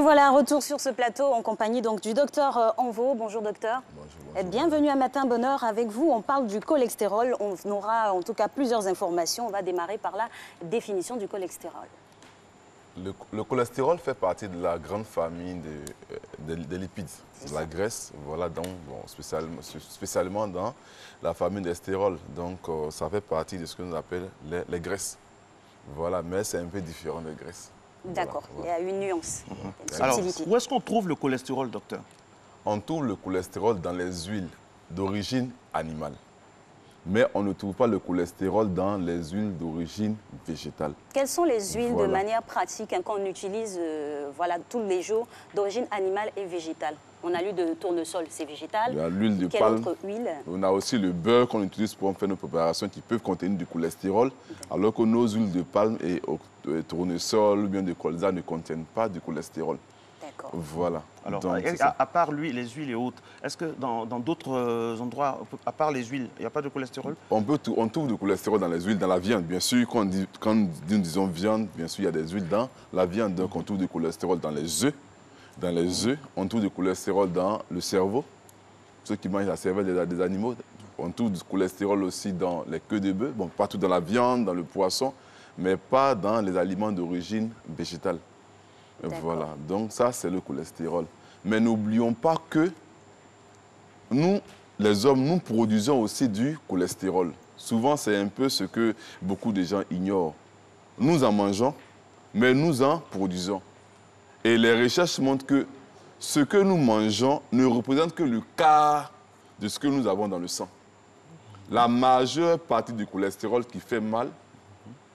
Et voilà, retour sur ce plateau en compagnie donc du docteur Anvo. Bonjour docteur. Bonjour. Bienvenue à Matin Bonheur avec vous. On parle du cholestérol. On aura en tout cas plusieurs informations. On va démarrer par la définition du cholestérol. Le cholestérol fait partie de la grande famille des lipides, de la graisse, voilà, donc, spécialement dans la famille des stérols. Donc, ça fait partie de ce que nous appelons les graisses. Voilà, mais c'est un peu différent des graisses. D'accord, voilà. Il y a une nuance. Alors, où est-ce qu'on trouve le cholestérol, docteur? On trouve le cholestérol dans les huiles d'origine animale. Mais on ne trouve pas le cholestérol dans les huiles d'origine végétale. Quelles sont les huiles de manière pratique qu'on utilise voilà, tous les jours d'origine animale et végétale? On a lu de tournesol, c'est végétal. Il y a l'huile de Quelle palme. autre huile? On a aussi le beurre qu'on utilise pour faire nos préparations qui peuvent contenir du cholestérol, alors que nos huiles de palme et tournesol ou bien de colza ne contiennent pas du cholestérol. D'accord. Voilà. Alors, à part les huiles et autres, est-ce que dans d'autres endroits, à part les huiles, il n'y a pas de cholestérol? On trouve du cholestérol dans les huiles, dans la viande. Bien sûr, quand nous disons viande, bien sûr, il y a des huiles dans la viande. Donc, on trouve du cholestérol dans les œufs. Dans les œufs, on trouve du cholestérol dans le cerveau. Ceux qui mangent la cervelle des animaux. On trouve du cholestérol aussi dans les queues de bœuf. Bon, partout dans la viande, dans le poisson, mais pas dans les aliments d'origine végétale. Voilà, donc ça, c'est le cholestérol. Mais n'oublions pas que nous, les hommes, nous produisons aussi du cholestérol. Souvent, c'est un peu ce que beaucoup de gens ignorent. Nous en mangeons, mais nous en produisons. Et les recherches montrent que ce que nous mangeons ne représente que le quart de ce que nous avons dans le sang. La majeure partie du cholestérol qui fait mal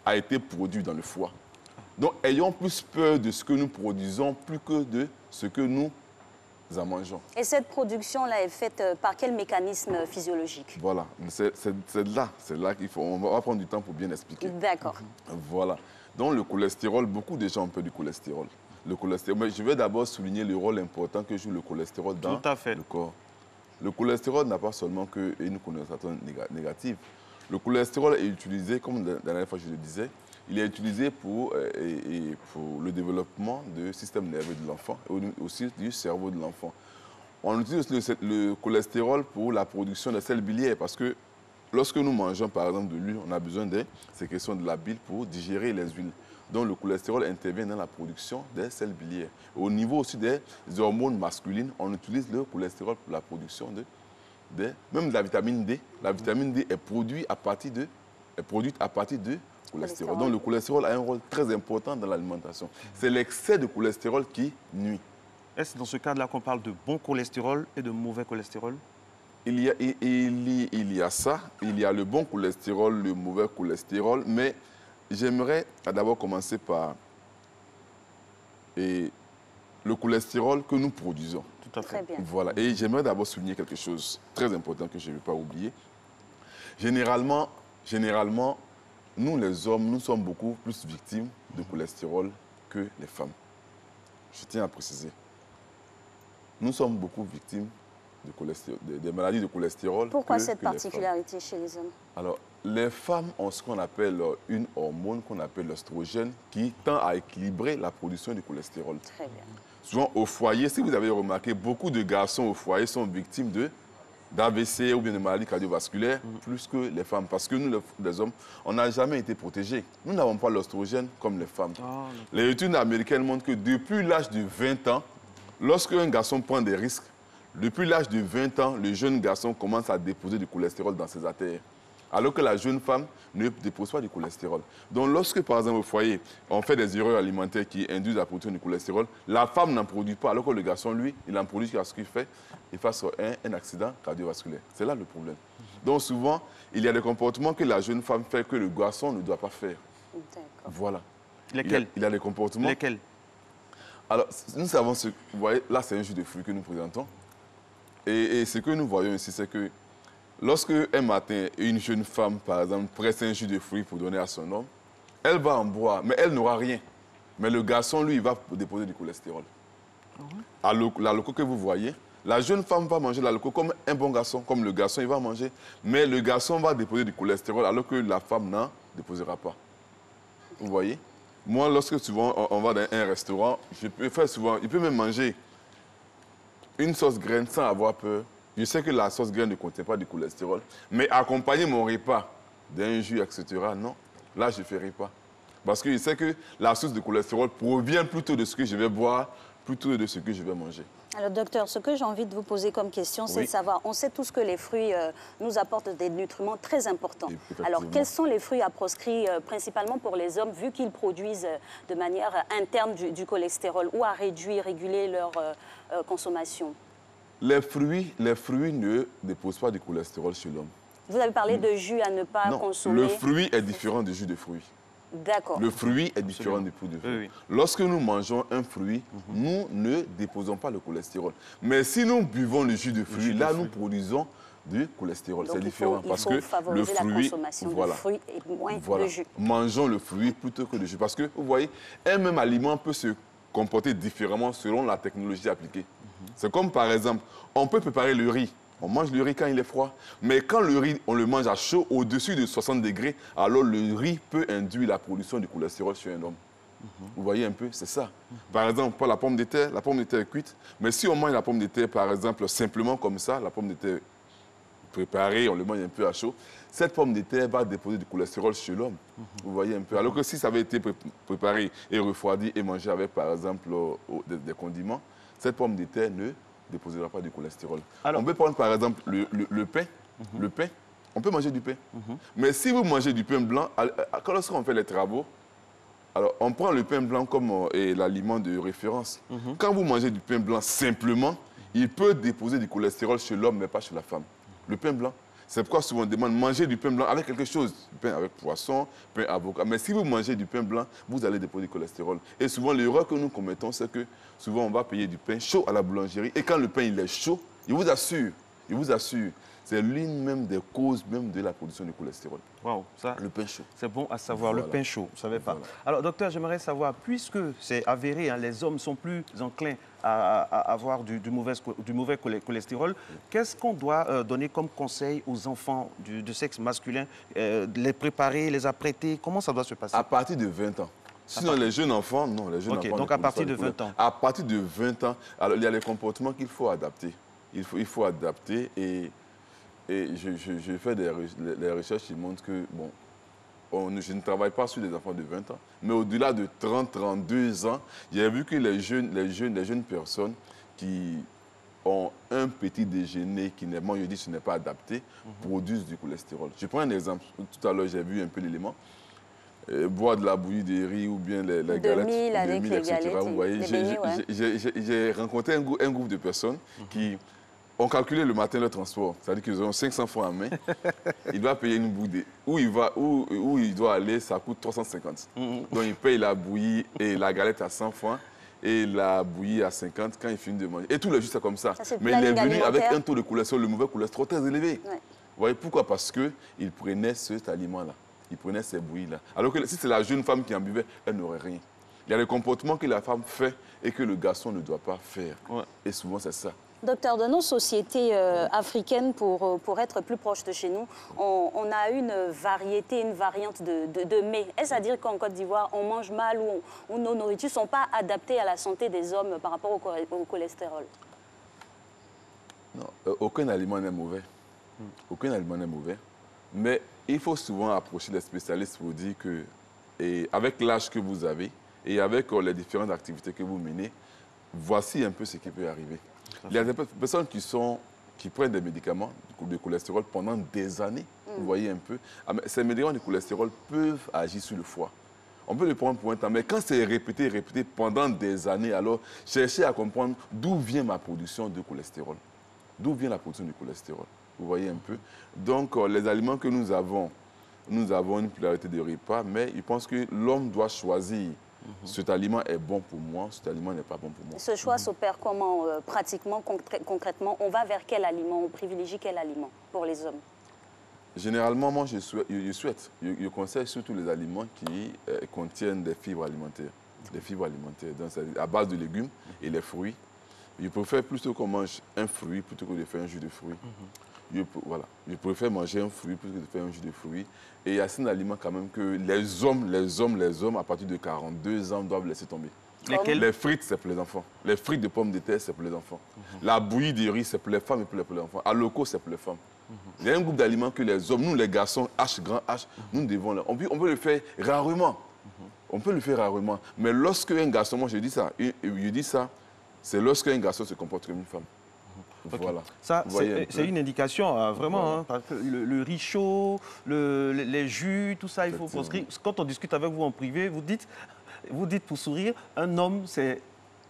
a été produit dans le foie. Donc, ayons plus peur de ce que nous produisons plus que de ce que nous en mangeons. Et cette production-là est faite par quel mécanisme physiologique? Voilà, c'est là qu'il faut... On va prendre du temps pour bien expliquer. D'accord. Voilà. Donc, le cholestérol, beaucoup de gens ont peur du cholestérol. Le cholestérol, mais je vais d'abord souligner le rôle important que joue le cholestérol dans le corps. Le cholestérol n'a pas seulement une connotation négative. Le cholestérol est utilisé, comme la dernière fois je le disais, il est utilisé pour le développement du système nerveux de l'enfant et aussi du cerveau de l'enfant. On utilise le cholestérol pour la production des sels biliaires parce que lorsque nous mangeons par exemple de l'huile, on a besoin des sécrétions de la bile pour digérer les huiles. Donc le cholestérol intervient dans la production des sels biliaires. Au niveau aussi des hormones masculines, on utilise le cholestérol pour la production même de la vitamine D. La vitamine D est produite à partir de cholestérol. Donc le cholestérol a un rôle très important dans l'alimentation. C'est l'excès de cholestérol qui nuit. Est-ce dans ce cadre-là qu'on parle de bon cholestérol et de mauvais cholestérol? Il y a ça, il y a le bon cholestérol, le mauvais cholestérol, mais j'aimerais d'abord commencer par le cholestérol que nous produisons. Tout à fait. Très bien. Voilà, et j'aimerais d'abord souligner quelque chose très important que je ne vais pas oublier. Généralement, nous, les hommes, nous sommes beaucoup plus victimes de cholestérol que les femmes. Je tiens à préciser. Nous sommes beaucoup victimes des maladies de cholestérol. Pourquoi cette particularité chez les hommes? Alors, les femmes ont ce qu'on appelle une hormone qu'on appelle l'œstrogène qui tend à équilibrer la production du cholestérol. Très bien. Souvent, au foyer, si vous avez remarqué, beaucoup de garçons au foyer sont victimes d'AVC ou bien de maladies cardiovasculaires plus que les femmes. Parce que nous, les hommes, on n'a jamais été protégés. Nous n'avons pas l'œstrogène comme les femmes. Les études américaines montrent que depuis l'âge de 20 ans, lorsqu'un garçon prend des risques, depuis l'âge de 20 ans, le jeune garçon commence à déposer du cholestérol dans ses artères. Alors que la jeune femme ne dépose pas du cholestérol. Donc lorsque, par exemple, au foyer, on fait des erreurs alimentaires qui induisent la production du cholestérol, la femme n'en produit pas, alors que le garçon, lui, il en produit jusqu'à ce qu'il fasse un accident cardiovasculaire. C'est là le problème. Donc souvent, il y a des comportements que la jeune femme fait que le garçon ne doit pas faire. Voilà. Lesquels? Il y a des comportements... Lesquels? Alors, nous savons ce... Vous voyez, là, c'est un jus de fruits que nous présentons. Et ce que nous voyons ici, c'est que lorsque un matin, une jeune femme, par exemple, presse un jus de fruits pour donner à son homme, elle va en boire, mais elle n'aura rien. Mais le garçon, lui, il va déposer du cholestérol. La loco que vous voyez, la jeune femme va manger la loco comme un bon garçon, comme le garçon, il va manger. Mais le garçon va déposer du cholestérol alors que la femme n'en déposera pas. Vous voyez? Moi, lorsque souvent on va dans un restaurant, je peux faire souvent, il peut même manger une sauce graine sans avoir peur. Je sais que la sauce graine ne contient pas du cholestérol, mais accompagner mon repas d'un jus, etc., non, là, je ne ferai pas. Parce que je sais que la source de cholestérol provient plutôt de ce que je vais boire, plutôt de ce que je vais manger. Alors, docteur, ce que j'ai envie de vous poser comme question, c'est de savoir, on sait tous que les fruits nous apportent des nutriments très importants. Alors, quels sont les fruits à proscrire principalement pour les hommes, vu qu'ils produisent de manière interne du cholestérol, ou à réduire, réguler leur consommation? Les fruits ne déposent pas du cholestérol chez l'homme. Vous avez parlé de jus à ne pas consommer. Le fruit est différent du jus de fruits. D'accord. Le fruit est différent du fruit de fruits. Oui. Lorsque nous mangeons un fruit, nous ne déposons pas le cholestérol. Mais si nous buvons le jus de fruits, là, nous produisons du cholestérol. C'est différent. Parce que le fruit, de fruits et moins de jus. Mangeons le fruit plutôt que le jus. Parce que, vous voyez, un même aliment peut se comporter différemment selon la technologie appliquée. C'est comme, par exemple, on peut préparer le riz. On mange le riz quand il est froid. Mais quand le riz, on le mange à chaud, au-dessus de 60 degrés, alors le riz peut induire la production du cholestérol chez un homme. Vous voyez un peu, c'est ça. Par exemple, pour la pomme de terre est cuite. Mais si on mange la pomme de terre, par exemple, simplement comme ça, la pomme de terre préparée, on le mange un peu à chaud, cette pomme de terre va déposer du cholestérol chez l'homme. Vous voyez un peu. Alors que si ça avait été préparé et refroidi et mangé avec, par exemple, des condiments, cette pomme de terre ne déposera pas du cholestérol. Alors, on peut prendre par exemple le pain. Le pain, on peut manger du pain. Mais si vous mangez du pain blanc, lorsqu'on fait les travaux, alors on prend le pain blanc comme l'aliment de référence. Quand vous mangez du pain blanc simplement, il peut déposer du cholestérol chez l'homme, mais pas chez la femme. Le pain blanc. C'est pourquoi souvent on demande de manger du pain blanc avec quelque chose. Pain avec poisson, pain avocat. Mais si vous mangez du pain blanc, vous allez déposer du cholestérol. Et souvent, l'erreur que nous commettons, c'est que souvent on va payer du pain chaud à la boulangerie. Et quand le pain il est chaud, il vous assure, c'est l'une même des causes même de la production du cholestérol. Waouh, ça, le pain chaud. C'est bon à savoir, le pain chaud, je ne savais pas. Voilà. Alors, docteur, j'aimerais savoir, puisque c'est avéré, hein, les hommes sont plus enclins à avoir du mauvais cholestérol, qu'est-ce qu'on doit donner comme conseil aux enfants du sexe masculin, les préparer, les apprêter, comment ça doit se passer? À partir de 20 ans. Sinon, les jeunes enfants, non, les jeunes enfants. Donc, à partir de 20 ans. À partir de 20 ans, alors, il y a les comportements qu'il faut adapter. Il faut adapter et je fais les recherches qui montrent que, bon, je ne travaille pas sur les enfants de 20 ans, mais au-delà de 30, 32 ans, j'ai vu que les jeunes personnes qui ont un petit déjeuner qui n'est, moi je dis, ce n'est pas adapté, produisent du cholestérol. Je prends un exemple. Tout à l'heure, j'ai vu un peu l'élément. Boire de la bouillie de riz ou bien les galettes, avec les etc. Galettes, vous voyez, j'ai rencontré un groupe de personnes qui ont calculé le matin le transport. C'est-à-dire qu'ils ont 500 francs en main. Il doit payer une bouillie. Où il doit aller, ça coûte 350. Donc il paye la bouillie et la galette à 100 francs et la bouillie à 50 quand il finit de manger. Et tout le jus, c'est comme ça. Mais il est venu avec un taux de cholestérol, le mauvais cholestérol très élevé. Ouais. Vous voyez pourquoi? Parce qu'il prenait cet aliment-là. Il prenait ces bouillies-là. Alors que si c'est la jeune femme qui en buvait, elle n'aurait rien. Il y a des comportements que la femme fait et que le garçon ne doit pas faire. Ouais. Et souvent, c'est ça. Docteur, dans nos sociétés africaines, pour être plus proche de chez nous, on a une variété, une variante de mets. Est-ce à dire qu'en Côte d'Ivoire, on mange mal ou nos nourritures ne sont pas adaptées à la santé des hommes par rapport au cholestérol? Non, aucun aliment n'est mauvais. Aucun aliment n'est mauvais. Mais il faut souvent approcher les spécialistes pour dire que, et avec l'âge que vous avez et avec les différentes activités que vous menez, voici un peu ce qui peut arriver. Il y a des personnes qui prennent des médicaments de cholestérol pendant des années. Vous voyez un peu. Ces médicaments de cholestérol peuvent agir sur le foie. On peut le prendre pour un temps, mais quand c'est répété pendant des années, alors cherchez à comprendre d'où vient ma production de cholestérol. D'où vient la production du cholestérol. Vous voyez un peu. Donc, les aliments que nous avons une pluralité de repas, mais je pense que l'homme doit choisir. Cet aliment est bon pour moi, cet aliment n'est pas bon pour moi. Ce choix s'opère comment, pratiquement, concrètement? On va vers quel aliment? On privilégie quel aliment pour les hommes? Généralement, moi, je conseille surtout les aliments qui contiennent des fibres alimentaires. Des fibres alimentaires, donc à base de légumes et les fruits. Je préfère plutôt qu'on mange un fruit plutôt que de faire un jus de fruits. voilà, je préfère manger un fruit plus que de faire un jus de fruits. Et il y a certains aliments quand même que les hommes, à partir de 42 ans, doivent laisser tomber. Lesquels? Les frites, c'est pour les enfants. Les frites de pommes de terre, c'est pour les enfants. La bouillie de riz, c'est pour les femmes et pour les enfants. À loco, c'est pour les femmes. Il y a un groupe d'aliments que les hommes, nous les garçons, grand H, nous devons... On peut le faire rarement. On peut le faire rarement. Mais lorsque un garçon, moi je dis ça, c'est lorsque un garçon se comporte comme une femme. Okay. Voilà. Ça, c'est une indication, vraiment, voilà. Parce que le riz chaud, les jus, tout ça, il faut proscrire. Quand on discute avec vous en privé, vous dites pour sourire, un homme, c'est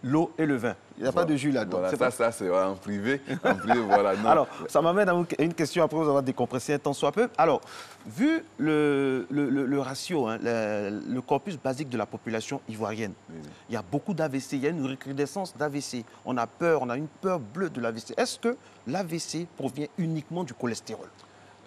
l'eau et le vin. Il n'y a pas de jus là-dedans. Voilà, ça c'est en privé. Voilà, non. Alors, ça m'amène à une question, après vous avoir décompressé un temps soit peu. Alors, vu le ratio, hein, le corpus basique de la population ivoirienne, il y a beaucoup d'AVC, il y a une recrudescence d'AVC. On a peur, on a une peur bleue de l'AVC. Est-ce que l'AVC provient uniquement du cholestérol?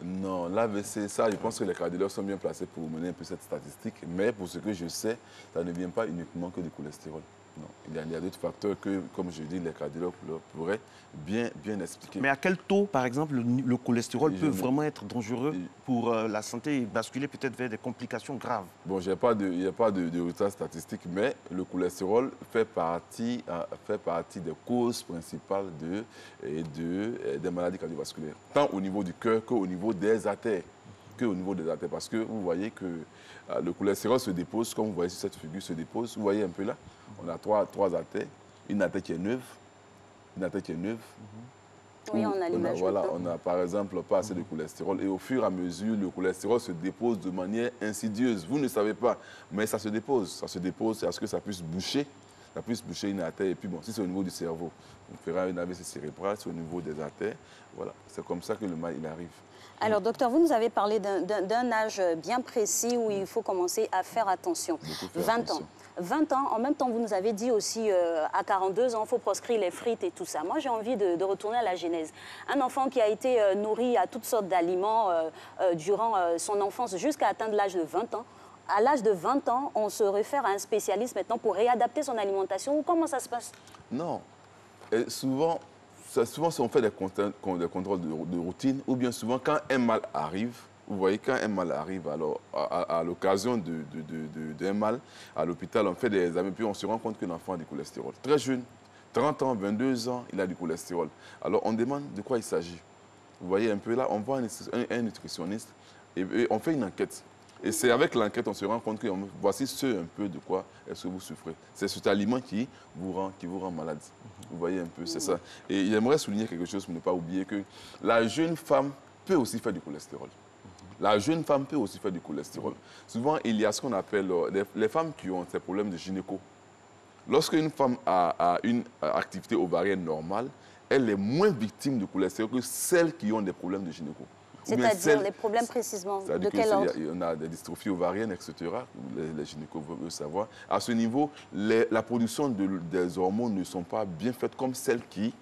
Non, l'AVC, ça, je pense que les cardiologues sont bien placés pour mener un peu cette statistique. Mais pour ce que je sais, ça ne vient pas uniquement que du cholestérol. Non, il y a d'autres facteurs que, comme je dis, les cardiologues pourraient bien expliquer. Mais à quel taux, par exemple, le cholestérol peut vraiment être dangereux pour la santé et basculer peut-être vers des complications graves? Bon, il n'y a pas de résultats statistiques, mais le cholestérol fait partie des causes principales des maladies cardiovasculaires, tant au niveau du cœur qu'au niveau des artères. Parce que vous voyez que le cholestérol se dépose, comme vous voyez sur cette figure, se dépose. Vous voyez un peu là, on a trois artères, une artère qui est neuve, Oui, on a l'image. Voilà, on a par exemple pas assez de cholestérol et au fur et à mesure, le cholestérol se dépose de manière insidieuse. Vous ne savez pas, mais ça se dépose. Ça se dépose à ce que ça puisse boucher une artère. Et puis bon, si c'est au niveau du cerveau, on fera une AVC cérébrale, c'est au niveau des artères. Voilà, c'est comme ça que le mal il arrive. Alors, docteur, vous nous avez parlé d'un âge bien précis où il faut commencer à faire attention. 20 ans. 20 ans, en même temps, vous nous avez dit aussi à 42 ans, il faut proscrire les frites et tout ça. Moi, j'ai envie de retourner à la genèse. Un enfant qui a été nourri à toutes sortes d'aliments durant son enfance jusqu'à atteindre l'âge de 20 ans, à l'âge de 20 ans, on se réfère à un spécialiste maintenant pour réadapter son alimentation. Comment ça se passe? Non. Et souvent, on fait des contrôles de routine, ou bien souvent, quand un mal arrive, vous voyez, quand un mal arrive, alors, à l'occasion d'un mal, à l'hôpital, on fait des examens, puis on se rend compte que l'enfant a du cholestérol. Très jeune, 30 ans, 22 ans, il a du cholestérol. Alors, on demande de quoi il s'agit. Vous voyez un peu là, on voit un nutritionniste, et on fait une enquête. Et c'est avec l'enquête qu'on se rend compte que voici un peu de quoi est-ce que vous souffrez. C'est cet aliment qui vous rend malade. Vous voyez un peu, c'est ça. Et j'aimerais souligner quelque chose pour ne pas oublier que la jeune femme peut aussi faire du cholestérol. La jeune femme peut aussi faire du cholestérol. Souvent, il y a ce qu'on appelle les femmes qui ont ces problèmes de gynéco. Lorsqu'une femme a une activité ovarienne normale, elle est moins victime de cholestérol que celles qui ont des problèmes de gynéco. C'est-à-dire les problèmes précisément de quel ordre? On a des dystrophies ovariennes, etc. Les gynécos veulent savoir. À ce niveau, la production des hormones ne sont pas bien faites comme celles qui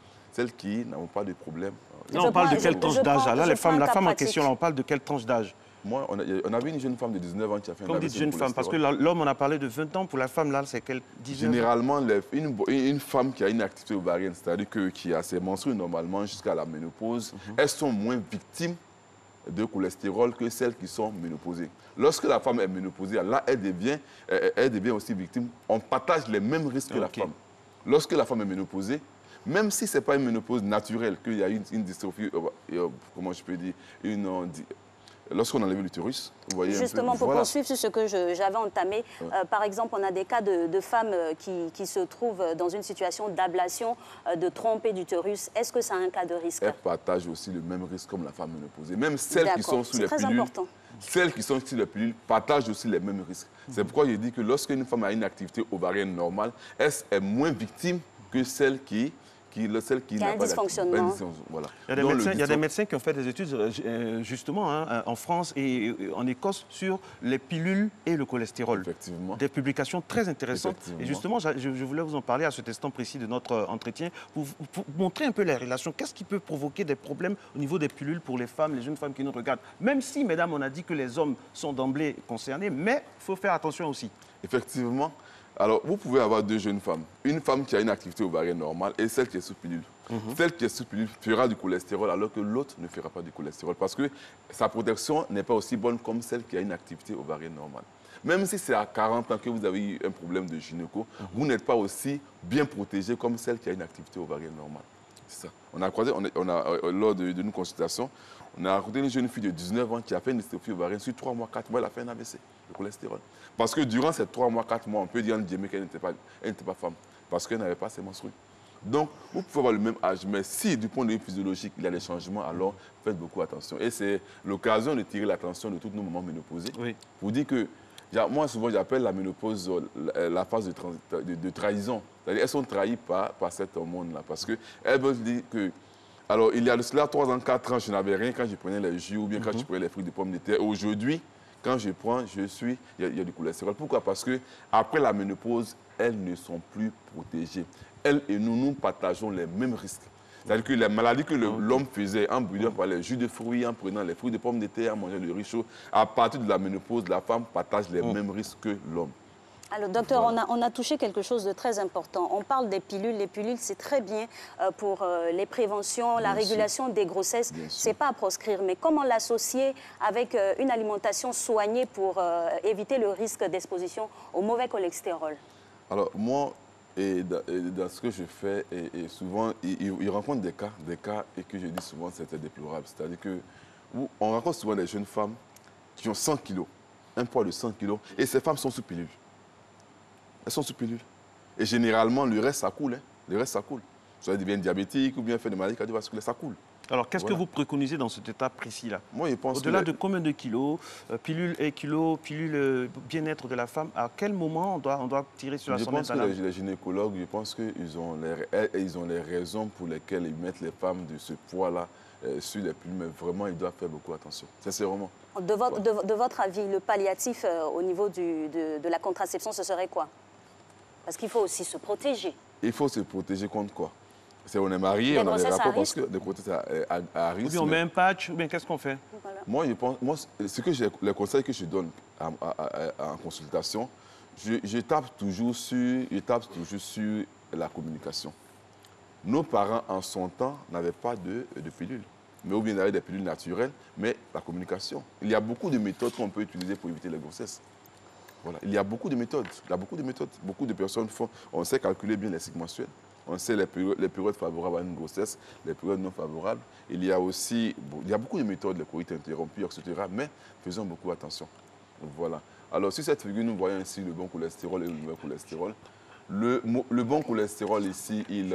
n'ont pas de problème. Non, on parle de quelle tranche d'âge? Là, la femme en question, là, on parle de quelle tranche d'âge? Moi, on avait une jeune femme de 19 ans qui a fait un AVC. Comme dit jeune femme, parce que l'homme, on a parlé de 20 ans. Pour la femme, là, c'est quelle? 19 ans? Généralement, une femme qui a une activité ovarienne, c'est-à-dire qui a ses menstrues normalement jusqu'à la ménopause, elles sont moins victimes de cholestérol que celles qui sont ménopausées. Lorsque la femme est ménopausée, là, elle devient aussi victime. On partage les mêmes risques que la femme. Lorsque la femme est ménopausée, même si ce n'est pas une ménopause naturelle, qu'il y a une dystophie, comment je peux dire, lorsqu'on enlève l'utérus, vous voyez. Justement, pour poursuivre sur ce que j'avais entamé, par exemple, on a des cas de femmes qui se trouvent dans une situation d'ablation, de trompée d'utérus. Est-ce que ça a un cas de risque? Elles partagent aussi le même risque comme la femme ménopausée. Même celles qui sont sous les pilules, celles qui sont sur les pilules partagent aussi les mêmes risques. C'est pourquoi je dis que lorsqu'une femme a une activité ovarienne normale, elle est moins victime que celle qui a un dysfonctionnement. Voilà. Il y a des médecins qui ont fait des études justement en France et en Écosse sur les pilules et le cholestérol. Effectivement. Des publications très intéressantes. Et justement, je voulais vous en parler à cet instant précis de notre entretien pour montrer un peu les relations. Qu'est-ce qui peut provoquer des problèmes au niveau des pilules pour les femmes, les jeunes femmes qui nous regardent? Même si, mesdames, on a dit que les hommes sont d'emblée concernés, mais il faut faire attention aussi. Effectivement. Alors, vous pouvez avoir deux jeunes femmes. Une femme qui a une activité ovarienne normale et celle qui est sous pilule. Celle qui est sous pilule fera du cholestérol alors que l'autre ne fera pas du cholestérol parce que sa protection n'est pas aussi bonne comme celle qui a une activité ovarienne normale. Même si c'est à 40 ans que vous avez eu un problème de gynéco, vous n'êtes pas aussi bien protégé comme celle qui a une activité ovarienne normale. C'est ça. On a croisé, lors d'une consultation, on a rencontré une jeune fille de 19 ans qui a fait une dystrophie ovarienne. Sur 3 mois, 4 mois, elle a fait un AVC, le cholestérol. Parce que durant ces 3 mois, 4 mois, on peut dire qu'elle n'était pas femme. Parce qu'elle n'avait pas ses menstrues. Donc, vous pouvez avoir le même âge, mais si du point de vue physiologique, il y a des changements, alors faites beaucoup attention. Et c'est l'occasion de tirer l'attention de tous nos mamans ménopausées. Oui. Pour dire que, moi, souvent, j'appelle la ménopause la phase de trahison. C'est-à-dire qu'elles sont trahies par cet hormone-là. Parce qu'elles veulent dire que... Alors, il y a de cela 3 ans, 4 ans, je n'avais rien quand je prenais les jus ou bien quand je prenais les fruits de pommes de terre. Aujourd'hui, quand je prends, il y a du cholestérol. Pourquoi? Parce qu'après la ménopause, elles ne sont plus protégées. Elles et nous partageons les mêmes risques. C'est-à-dire que les maladies que l'homme faisait en buvant par les jus de fruits, en prenant les fruits de pommes de terre, en mangeant le riz chaud, à partir de la ménopause, la femme partage les mêmes risques que l'homme. Alors, docteur, voilà. on a touché quelque chose de très important. On parle des pilules. Les pilules, c'est très bien pour les préventions, la régulation des grossesses. Ce n'est pas à proscrire. Mais comment l'associer avec une alimentation soignée pour éviter le risque d'exposition au mauvais cholestérol? Alors, moi, dans ce que je fais, et souvent, il rencontre des cas, et que je dis souvent, c'était déplorable. C'est-à-dire qu'on rencontre souvent des jeunes femmes qui ont 100 kilos, un poids de 100 kilos, et ces femmes sont sous pilule. Elles sont sous pilule. Et généralement, le reste, ça coule. Hein. Le reste, ça coule. Soit elles deviennent diabétiques ou bien fait des maladies cardiovasculaires, ça coule. Alors, qu'est-ce que vous préconisez dans cet état précis-là? Moi, je pense au-delà de combien de kilos, pilule et kilos, pilule bien-être de la femme, à quel moment on doit tirer sur la sonnette d'alarme? Je pense que les gynécologues, je pense qu'ils ont les raisons pour lesquelles ils mettent les femmes de ce poids-là sur les pilules, mais vraiment, ils doivent faire beaucoup attention. Sincèrement. De votre avis, le palliatif au niveau de la contraception, ce serait quoi? Parce qu'il faut aussi se protéger. Il faut se protéger contre quoi? On est marié, on a des rapports parce que des grossesses à risque. Ou bien on met un patch, ou bien qu'est-ce qu'on fait? Voilà. Moi, les conseils que je donne en consultation, je tape toujours sur la communication. Nos parents, en son temps, n'avaient pas de pilule. Mais ou bien ils avaient des pilules naturelles, mais la communication. Il y a beaucoup de méthodes qu'on peut utiliser pour éviter les grossesses. Voilà. Il y a beaucoup de méthodes. Beaucoup de personnes font. On sait calculer bien les cycles menstruels. On sait les périodes favorables à une grossesse, les périodes non favorables. Il y a beaucoup de méthodes, les coïts interrompus, etc. Mais faisons beaucoup attention. Voilà. Alors, sur cette figure, nous voyons ici le bon cholestérol et le mauvais cholestérol. Le bon cholestérol ici, il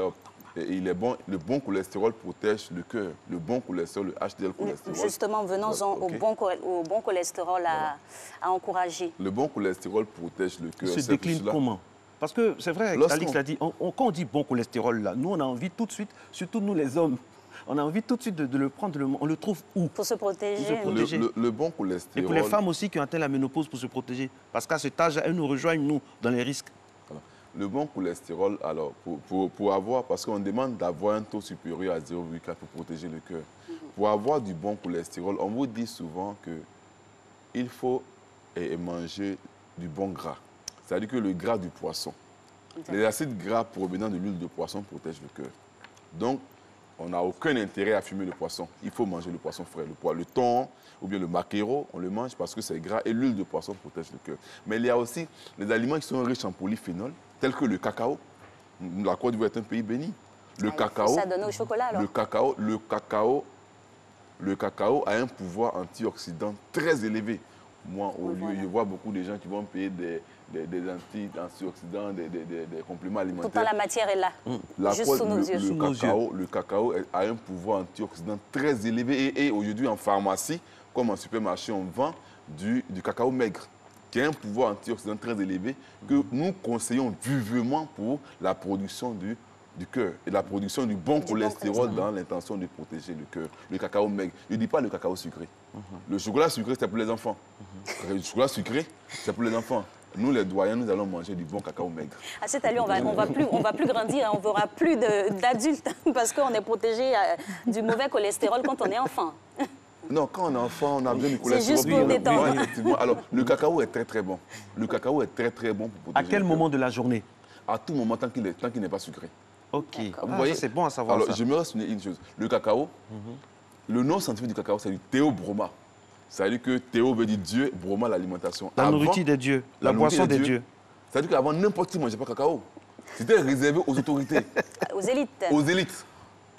est bon. Le bon cholestérol protège le cœur. Le bon cholestérol, le HDL cholestérol. Justement, venons-en au bon cholestérol à encourager. Le bon cholestérol protège le cœur. Il se décline comment? Parce que c'est vrai, Alix l'a dit, quand on dit bon cholestérol, là, nous, on a envie tout de suite, surtout nous les hommes, on a envie tout de suite de le prendre, on le trouve où? Pour se protéger. Le bon cholestérol. Et pour les femmes aussi qui ont atteint la ménopause pour se protéger. Parce qu'à cet âge, elles nous rejoignent, nous, dans les risques. Alors, le bon cholestérol, alors, pour avoir, parce qu'on demande d'avoir un taux supérieur à 0,4 pour protéger le cœur. Pour avoir du bon cholestérol, on vous dit souvent qu'il faut manger du bon gras. C'est-à-dire que le gras du poisson. Les acides gras provenant de l'huile de poisson protègent le cœur. Donc, on n'a aucun intérêt à fumer le poisson. Il faut manger le poisson frais. Le thon ou bien le maquereau, on le mange parce que c'est gras et l'huile de poisson protège le cœur. Mais il y a aussi les aliments qui sont riches en polyphénol, tels que le cacao. La Côte d'Ivoire est un pays béni. Le cacao, ça donne au chocolat, alors. Le cacao a un pouvoir antioxydant très élevé. Moi, je vois beaucoup de gens qui vont payer des antioxydants, des compléments alimentaires. Pourtant, la matière est là, juste sous nos yeux. Le cacao a un pouvoir antioxydant très élevé. Et aujourd'hui, en pharmacie, comme en supermarché, on vend du cacao maigre, qui a un pouvoir antioxydant très élevé, que nous conseillons vivement pour la production du cœur et la production du bon cholestérol dans l'intention de protéger le cœur. Le cacao maigre. Je ne dis pas le cacao sucré. Le chocolat sucré, c'est pour les enfants. Le chocolat sucré, c'est pour les enfants. Nous, les doyens, nous allons manger du bon cacao maigre. À cet allure, on va plus grandir, on ne verra plus d'adultes parce qu'on est protégé du mauvais cholestérol quand on est enfant. Non, quand on est enfant, on a besoin du cholestérol. C'est juste pour détendre. Oui, effectivement. Alors, le cacao est très très bon. Le cacao est très très bon pour protéger. À quel moment de la journée? À tout moment, tant qu'il n'est pas sucré. Ok. Vous voyez, c'est bon à savoir. Alors, ça. je me souvenir une chose. Le cacao, le nom scientifique du cacao, c'est du théobroma. Ça veut dire que théo veut dire Dieu, broma l'alimentation. La nourriture des dieux, la boisson des dieux. Ça veut dire qu'avant, n'importe qui ne mangeait pas cacao. C'était réservé aux autorités. Aux élites. Aux élites.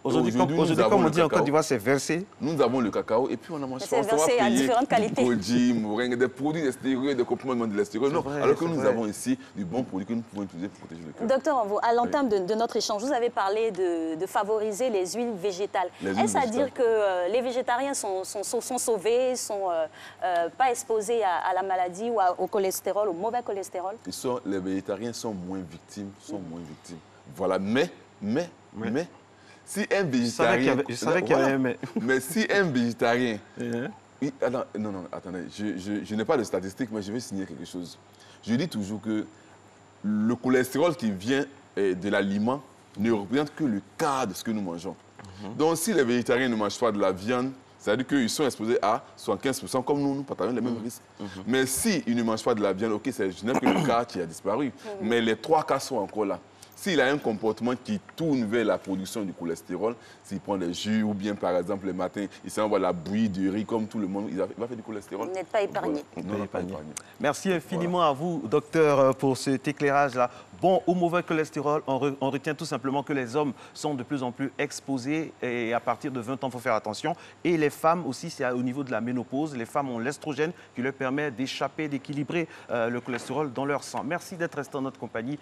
Aujourd'hui, comme on dit en Côte d'Ivoire, c'est versé. Nous avons le cacao et puis on a mangé. C'est versé à différentes qualités. Des produits extérieurs, des compléments de l'extérieur. Non, alors que nous avons ici du bon produit que nous pouvons utiliser pour protéger le cœur. Docteur, à l'entame de notre échange, vous avez parlé de favoriser les huiles végétales. Est-ce à dire que les végétariens sont sauvés, ne sont pas exposés à la maladie ou au cholestérol, au mauvais cholestérol? Les végétariens sont moins victimes, Voilà, mais, si un végétarien... Je savais qu'il y avait un mais. Mais si un végétarien... Non, attendez, je n'ai pas de statistiques, mais je vais signer quelque chose. Je dis toujours que le cholestérol qui vient de l'aliment ne représente que le quart de ce que nous mangeons. Donc, si les végétariens ne mangent pas de la viande, c'est-à-dire qu'ils sont exposés à 75%, comme nous partageons les mêmes risques. Mais s'ils ne mangent pas de la viande, ok, je n'ai que le quart qui a disparu. Mais les 3 quarts sont encore là. S'il a un comportement qui tourne vers la production du cholestérol, s'il prend des jus ou bien, par exemple, le matin, il s'envoie la bouillie de riz comme tout le monde, il va faire du cholestérol. Vous n'êtes pas épargné. Non, pas épargné. Merci infiniment à vous, docteur, pour cet éclairage-là. Bon ou mauvais cholestérol, on retient tout simplement que les hommes sont de plus en plus exposés et à partir de 20 ans, il faut faire attention. Et les femmes aussi, c'est au niveau de la ménopause. Les femmes ont l'estrogène qui leur permet d'échapper, d'équilibrer le cholestérol dans leur sang. Merci d'être resté en notre compagnie.